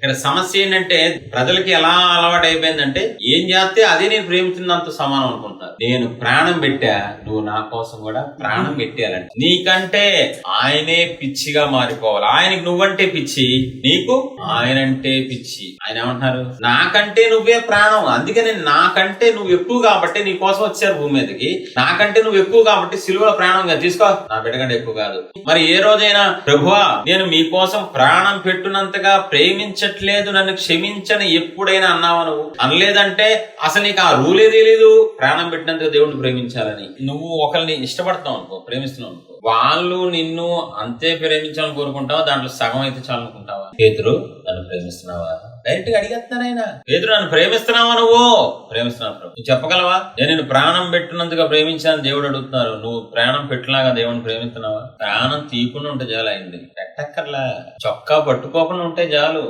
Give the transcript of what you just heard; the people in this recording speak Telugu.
ఇక్కడ సమస్య ఏంటంటే ప్రజలకి ఎలా అలవాటు అయిపోయిందంటే ఏం చేస్తే అదే నేను ప్రేమించినంత సమానం అనుకుంటారు. నేను ప్రాణం పెట్టా, నువ్వు నా కోసం కూడా ప్రాణం పెట్టేయాలంటే నీకంటే ఆయనే పిచ్చిగా మారిపోవాలి. ఆయనకి నువ్వంటే పిచ్చి, నీకు ఆయనంటే పిచ్చి. ఆయన ఏమంటున్నారు, నాకంటే నువ్వే ప్రాణం, అందుకని నాకంటే నువ్వు ఎక్కువ కాబట్టి నీ కోసం వచ్చారు భూమి మీదకి, నాకంటే నువ్వు ఎక్కువ కాబట్టి సిలువలో ప్రాణంగా తీసుకో, నా బిడ్డకంటే ఎక్కువ కాదు. మరి ఏ రోజైనా ప్రభువా నేను మీకోసం ప్రాణం పెట్టునంతగా ప్రేమించట్లేదు, నన్ను క్షమించని ఎప్పుడైనా అన్నావా? నువ్వు అనలేదంటే అసలు నీకు ఆ రూలే తెలీదు ప్రాణం పెట్టినంతగా దేవుడిని ప్రేమించాలని. నువ్వు ఒకరిని ఇష్టపడుతున్నావు అనుకో, ప్రేమిస్తున్నావు అనుకో, వాళ్ళు నిన్ను అంతే ప్రేమించాలని కోరుకుంటావా, దాంట్లో సగం అయితే చాలనుకుంటావా? పేతురు నన్ను ప్రేమిస్తున్నావా? డైరెక్ట్ గా అడిగేస్తున్నాను ఆయన, పేతురు నన్ను ప్రేమిస్తున్నావా? నువ్వు ప్రేమిస్తున్నావు ప్రభు, నువ్వు చెప్పగలవా? నేను నిన్ను ప్రాణం పెట్టినందుగా ప్రేమించాలని దేవుడు అడుగుతున్నారు, నువ్వు ప్రాణం పెట్టలాగా దేవుడిని ప్రేమిస్తున్నావా? ప్రాణం తీయకుండా ఉంటే చాలు అయింది, పెట్టక్కర్లా, చొక్కా పట్టుకోకుండా ఉంటే చాలు.